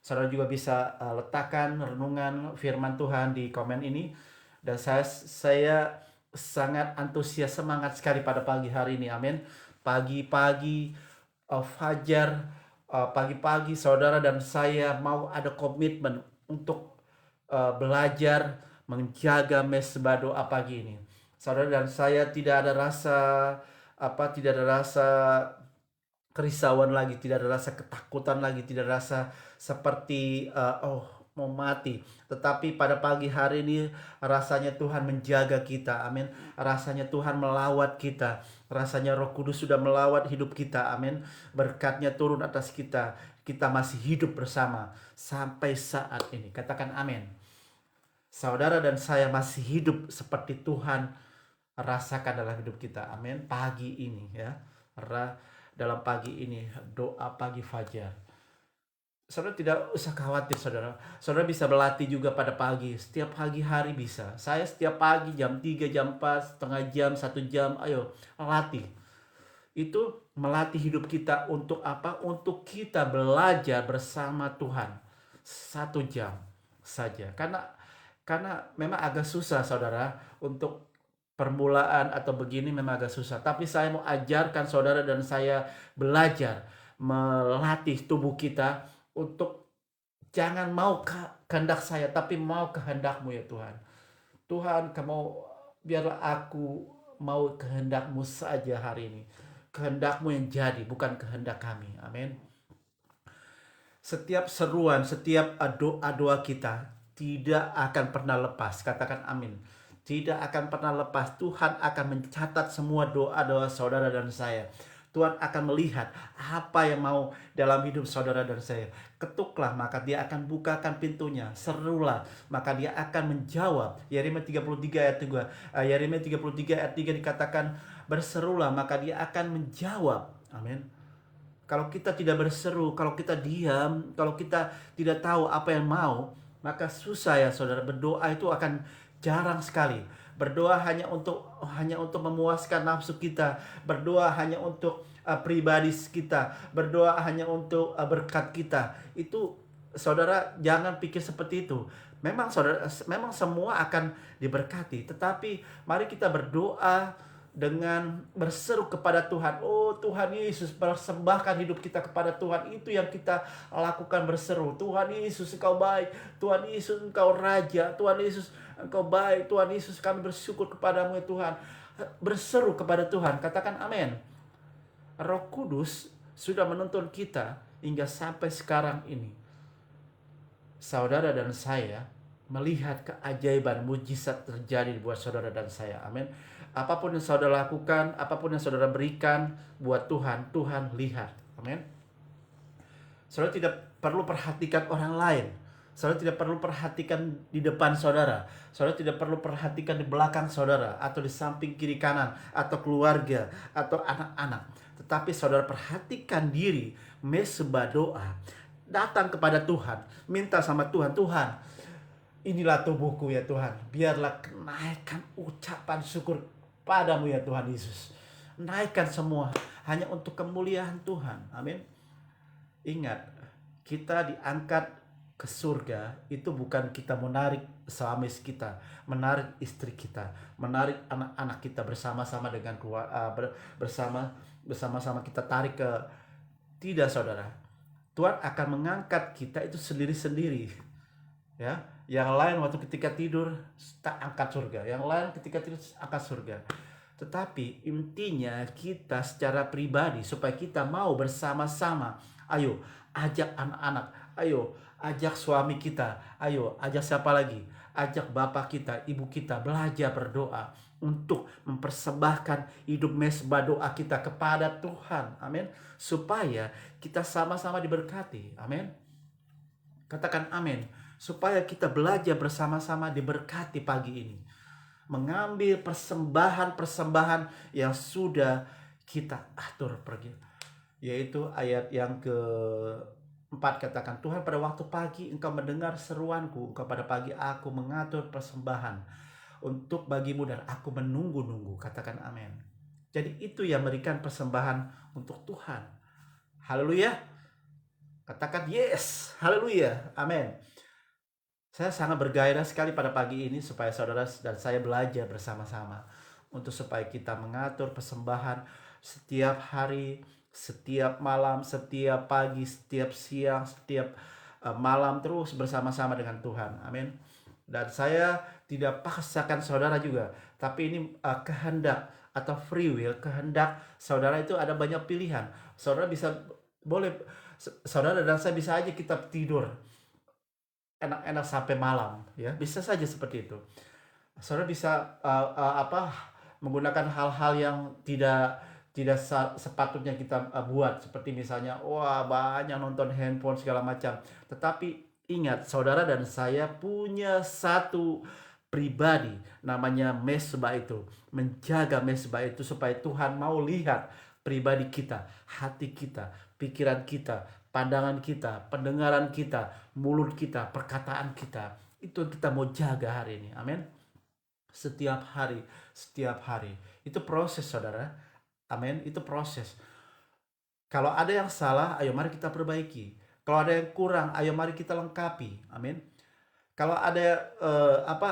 Saudara juga bisa letakkan renungan firman Tuhan di komen ini. Dan saya sangat antusias, semangat sekali pada pagi hari ini. Amin. Pagi-pagi fajar, pagi-pagi saudara dan saya mau ada komitmen untuk belajar menjaga mesbah doa pagi ini. Saudara dan saya tidak ada rasa kerisauan lagi, tidak ada rasa ketakutan lagi, tidak ada rasa seperti mau mati. Tetapi pada pagi hari ini rasanya Tuhan menjaga kita. Amin. Rasanya Tuhan melawat kita. Rasanya Roh Kudus sudah melawat hidup kita. Amin. Berkatnya turun atas kita. Kita masih hidup bersama sampai saat ini. Katakan amin. Saudara dan saya masih hidup seperti Tuhan rasakan dalam hidup kita. Amin. Pagi ini ya. Dalam pagi ini doa pagi fajar. Saudara tidak usah khawatir saudara. Saudara bisa berlatih juga pada pagi. Setiap pagi hari bisa. Saya setiap pagi jam 3, jam 4, setengah jam, 1 jam. Ayo latih. Itu melatih hidup kita untuk apa? Untuk kita belajar bersama Tuhan. 1 jam saja. Karena memang agak susah saudara untuk permulaan atau begini, memang agak susah. Tapi saya mau ajarkan saudara dan saya belajar melatih tubuh kita untuk jangan mau kehendak saya, tapi mau kehendak-Mu ya Tuhan. Tuhan, biarlah aku mau kehendak-Mu saja hari ini. Kehendak-Mu yang jadi, bukan kehendak kami. Amin. Setiap seruan, setiap doa-doa kita tidak akan pernah lepas. Katakan amin. Tidak akan pernah lepas. Tuhan akan mencatat semua doa-doa saudara dan saya. Tuhan akan melihat apa yang mau dalam hidup saudara dan saya. Ketuklah, maka Dia akan bukakan pintunya. Serulah, maka Dia akan menjawab. Yeremia 33 ayat 3. Yeremia 33 ayat 3 dikatakan, berserulah, maka Dia akan menjawab. Amin. Kalau kita tidak berseru, kalau kita diam, kalau kita tidak tahu apa yang mau, maka susah ya saudara. Berdoa itu akan jarang sekali. Berdoa hanya untuk memuaskan nafsu kita. Berdoa hanya untuk pribadi kita. Berdoa hanya untuk berkat kita. Itu saudara jangan pikir seperti itu. Memang semua akan diberkati. Tetapi mari kita berdoa dengan berseru kepada Tuhan. Oh Tuhan Yesus, persembahkan hidup kita kepada Tuhan. Itu yang kita lakukan, berseru. Tuhan Yesus, Engkau baik. Tuhan Yesus, Engkau Raja. Tuhan Yesus, Engkau baik. Tuhan Yesus, kami bersyukur kepadamu ya Tuhan. Berseru kepada Tuhan. Katakan amin. Roh Kudus sudah menuntun kita hingga sampai sekarang ini. Saudara dan saya melihat keajaiban, mujizat terjadi buat saudara dan saya. Amin. Apapun yang saudara lakukan, apapun yang saudara berikan buat Tuhan, Tuhan lihat. Amin. Saudara tidak perlu perhatikan orang lain. Saudara tidak perlu perhatikan di depan saudara. Saudara tidak perlu perhatikan di belakang saudara, atau di samping kiri kanan, atau keluarga, atau anak-anak. Tetapi saudara perhatikan diri, mesbah doa. Datang kepada Tuhan, minta sama Tuhan, Tuhan, inilah tubuhku ya Tuhan. Biarlah naikkan ucapan syukur padamu ya Tuhan Yesus. Naikkan semua hanya untuk kemuliaan Tuhan. Amin. Ingat, kita diangkat ke surga itu bukan kita menarik suami kita, menarik istri kita, menarik anak-anak kita bersama-sama dengan bersama-sama kita tarik ke, tidak saudara. Tuhan akan mengangkat kita itu sendiri-sendiri. Ya, yang lain waktu ketika tidur tak angkat surga, yang lain ketika tidur angkat surga. Tetapi intinya kita secara pribadi supaya kita mau bersama-sama. Ayo ajak anak-anak, ayo ajak suami kita, ayo ajak siapa lagi, ajak bapak kita, ibu kita belajar berdoa untuk mempersembahkan hidup mesbah doa kita kepada Tuhan. Amin. Supaya kita sama-sama diberkati. Amin. Katakan amin. Supaya kita belajar bersama-sama diberkati pagi ini. Mengambil persembahan-persembahan yang sudah kita atur pergi. Yaitu ayat yang keempat, katakan, Tuhan, pada waktu pagi Engkau mendengar seruanku, Engkau pada pagi aku mengatur persembahan untuk bagimu dan aku menunggu-nunggu. Katakan amin. Jadi itu yang memberikan persembahan untuk Tuhan. Haleluya. Katakan yes. Haleluya. Amin. Saya sangat bergairah sekali pada pagi ini supaya saudara dan saya belajar bersama-sama untuk supaya kita mengatur persembahan setiap hari, setiap malam, setiap pagi, setiap siang, setiap malam, terus bersama-sama dengan Tuhan. Amin. Dan saya tidak paksakan saudara juga, tapi ini kehendak atau free will, kehendak saudara itu ada banyak pilihan. Saudara bisa, boleh, saudara dan saya bisa aja kita tidur enak-enak sampai malam, ya, bisa saja seperti itu. Saudara bisa menggunakan hal-hal yang tidak sepatutnya kita buat, seperti misalnya banyak nonton handphone segala macam. Tetapi ingat, saudara dan saya punya satu pribadi namanya mesbah itu. Menjaga mesbah itu supaya Tuhan mau lihat pribadi kita, hati kita, pikiran kita, pandangan kita, pendengaran kita, mulut kita, perkataan kita. Itu yang kita mau jaga hari ini. Amin. Setiap hari. Itu proses, saudara. Amin. Itu proses. Kalau ada yang salah, ayo mari kita perbaiki. Kalau ada yang kurang, ayo mari kita lengkapi. Amin. Kalau ada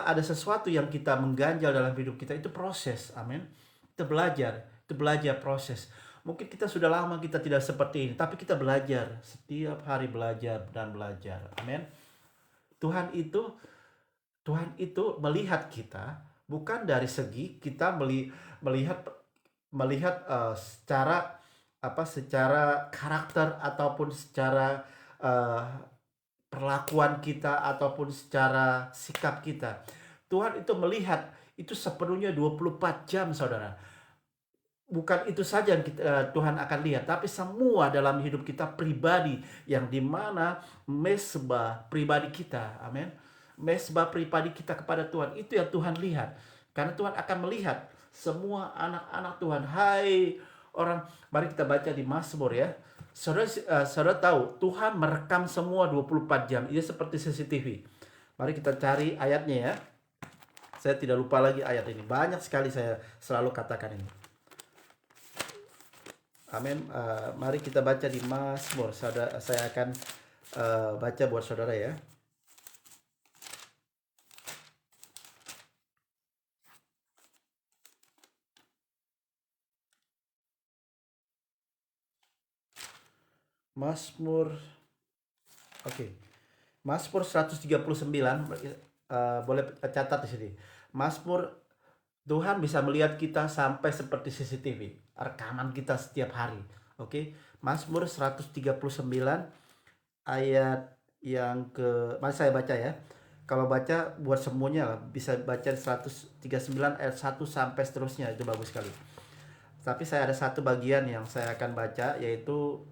ada sesuatu yang kita mengganjal dalam hidup kita, itu proses. Amin. Kita belajar. Itu belajar proses. Mungkin kita sudah lama kita tidak seperti ini, tapi kita belajar, setiap hari belajar dan belajar. Amin. Tuhan itu melihat kita bukan dari segi kita melihat secara karakter ataupun secara perlakuan kita ataupun secara sikap kita. Tuhan itu melihat itu sepenuhnya 24 jam, saudara. Bukan itu saja yang Tuhan akan lihat, tapi semua dalam hidup kita pribadi, yang dimana mesbah pribadi kita, amin, mesbah pribadi kita kepada Tuhan, itu yang Tuhan lihat. Karena Tuhan akan melihat semua anak-anak Tuhan. Hai orang, mari kita baca di Mazmur ya. Saudara tahu Tuhan merekam semua 24 jam. Ini seperti CCTV. Mari kita cari ayatnya ya. Saya tidak lupa lagi ayat ini. Banyak sekali saya selalu katakan ini. Amin. Mari kita baca di Mazmur. Saya akan baca buat saudara ya. Mazmur. Oke. Mazmur 139, boleh catat di sini. Mazmur, Tuhan bisa melihat kita sampai seperti CCTV, rekaman kita setiap hari. Oke. Mazmur 139 ayat yang mari saya baca ya. Kalau baca buat semuanya bisa baca 139 ayat 1 sampai seterusnya, itu bagus sekali. Tapi saya ada satu bagian yang saya akan baca, yaitu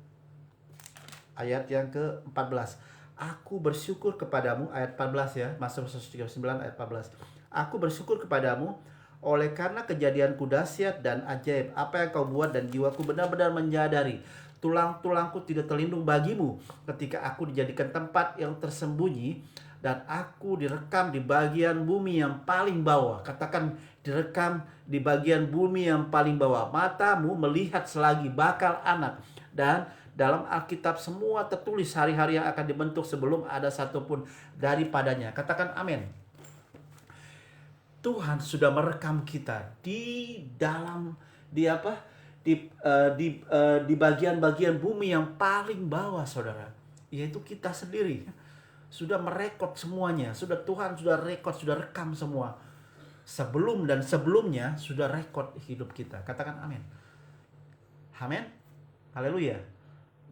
ayat yang ke-14. Aku bersyukur kepadamu, ayat 14 ya, Mazmur 139 ayat 14. Aku bersyukur kepadamu oleh karena kejadianku dahsyat dan ajaib apa yang kau buat, dan jiwaku benar-benar menyadari tulang-tulangku tidak terlindung bagimu ketika aku dijadikan tempat yang tersembunyi dan aku direkam di bagian bumi yang paling bawah. Katakan, direkam di bagian bumi yang paling bawah. Matamu melihat selagi bakal anak, dan dalam Alkitab semua tertulis hari-hari yang akan dibentuk sebelum ada satupun daripadanya. Katakan amin. Tuhan sudah merekam kita di dalam di apa? Di bagian-bagian bumi yang paling bawah, saudara. Yaitu kita sendiri. Sudah merekod semuanya. Tuhan sudah rekod, sudah rekam semua. Sebelum dan sebelumnya sudah rekod hidup kita. Katakan amin. Amin. Haleluya.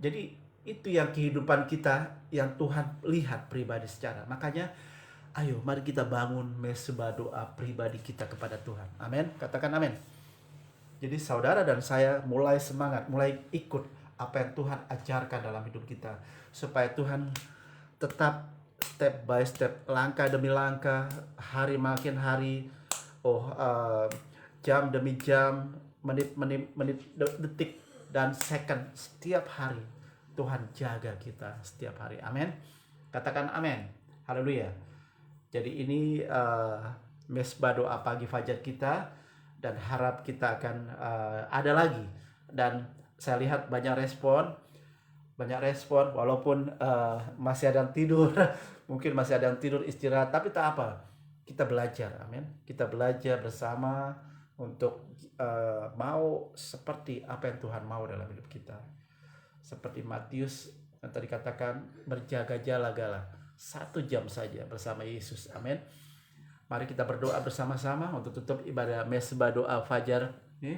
Jadi itu yang kehidupan kita yang Tuhan lihat pribadi secara. Makanya ayo mari kita bangun mesbah doa pribadi kita kepada Tuhan. Amin. Katakan amin. Jadi saudara dan saya mulai semangat, mulai ikut apa yang Tuhan ajarkan dalam hidup kita. Supaya Tuhan tetap step by step, langkah demi langkah, hari makin hari, jam demi jam, menit, detik, dan second setiap hari. Tuhan jaga kita setiap hari. Amin. Katakan amin. Haleluya. Jadi ini mesbah doa pagi fajar kita, dan harap kita akan ada lagi. Dan saya lihat banyak respon walaupun masih ada yang tidur. Mungkin masih ada yang tidur istirahat, tapi tak apa, kita belajar. Amin. Kita belajar bersama untuk mau seperti apa yang Tuhan mau dalam hidup kita. Seperti Matius yang tadi katakan, berjaga-jagalah 1 jam saja bersama Yesus. Amin. Mari kita berdoa bersama-sama untuk tutup ibadah mesbah doa fajar ini.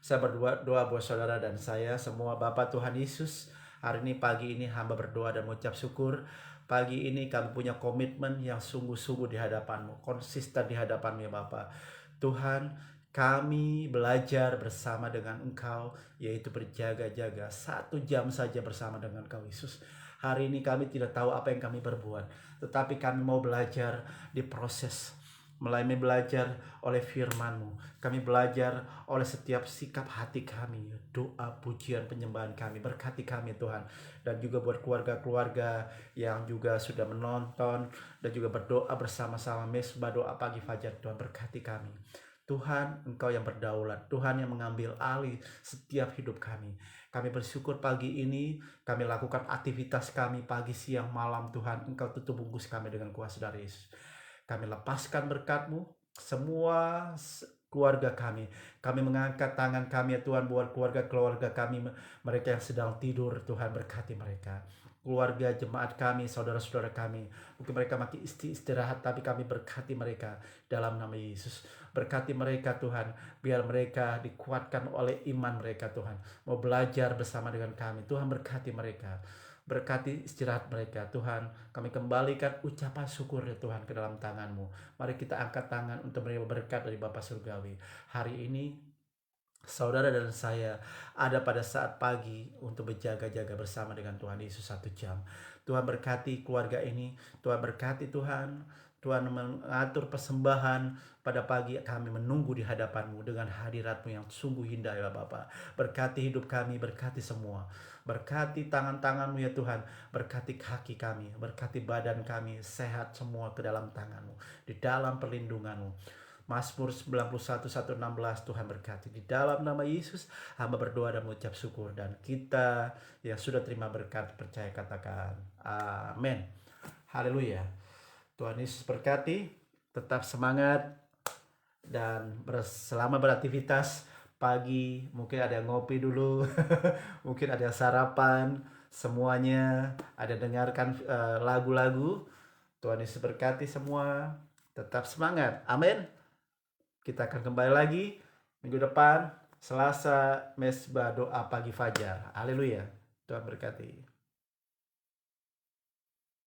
Saya berdoa buat saudara dan saya semua. Bapa Tuhan Yesus, hari ini, pagi ini hamba berdoa dan mengucap syukur. Pagi ini kami punya komitmen yang sungguh-sungguh di hadapan-Mu, konsisten di hadapan-Mu ya Bapa. Tuhan, kami belajar bersama dengan Engkau, yaitu berjaga-jaga 1 jam saja bersama dengan Engkau Yesus. Hari ini kami tidak tahu apa yang kami berbuat, tetapi kami mau belajar di proses. Mulai belajar oleh firman-Mu. Kami belajar oleh setiap sikap hati kami, doa, pujian, penyembahan kami. Berkati kami Tuhan. Dan juga buat keluarga-keluarga yang juga sudah menonton dan juga berdoa bersama-sama mesbah doa pagi fajar. Tuhan, berkati kami. Tuhan, Engkau yang berdaulat. Tuhan yang mengambil alih setiap hidup kami. Kami bersyukur pagi ini kami lakukan aktivitas kami pagi, siang, malam. Tuhan, Engkau tutup bungkus kami dengan kuasa dari Yesus. Kami lepaskan berkat-Mu semua keluarga kami. Kami mengangkat tangan kami ya Tuhan buat keluarga-keluarga kami, mereka yang sedang tidur. Tuhan, berkati mereka. Keluarga jemaat kami, saudara-saudara kami, mungkin mereka makin istirahat, tapi kami berkati mereka dalam nama Yesus. Berkati mereka Tuhan, biar mereka dikuatkan oleh iman mereka Tuhan. Mau belajar bersama dengan kami. Tuhan, berkati mereka. Berkati istirahat mereka Tuhan. Kami kembalikan ucapan syukur ya Tuhan ke dalam tangan-Mu. Mari kita angkat tangan untuk menerima berkat dari Bapa Surgawi. Hari ini saudara dan saya ada pada saat pagi untuk berjaga-jaga bersama dengan Tuhan Yesus 1 jam. Tuhan berkati keluarga ini. Tuhan berkati Tuhan. Tuhan mengatur persembahan pada pagi kami menunggu di hadapan-Mu dengan hadirat-Mu yang sungguh indah ya Bapa. Berkati hidup kami, berkati semua. Berkati tangan-tangan-Mu ya Tuhan. Berkati kaki kami, berkati badan kami, sehat semua ke dalam tangan-Mu, di dalam perlindungan-Mu. Mazmur 91, 116, Tuhan berkati. Di dalam nama Yesus hamba berdoa dan mengucap syukur. Dan kita yang sudah terima berkat percaya katakan amin. Haleluya. Tuhan Yesus berkati. Tetap semangat dan selama beraktivitas pagi, mungkin ada yang ngopi dulu, mungkin ada yang sarapan, semuanya ada dengarkan lagu-lagu. Tuhan Yesus berkati semua. Tetap semangat. Amin. Kita akan kembali lagi minggu depan, Selasa, mesbah doa pagi fajar. Haleluya. Tuhan berkati.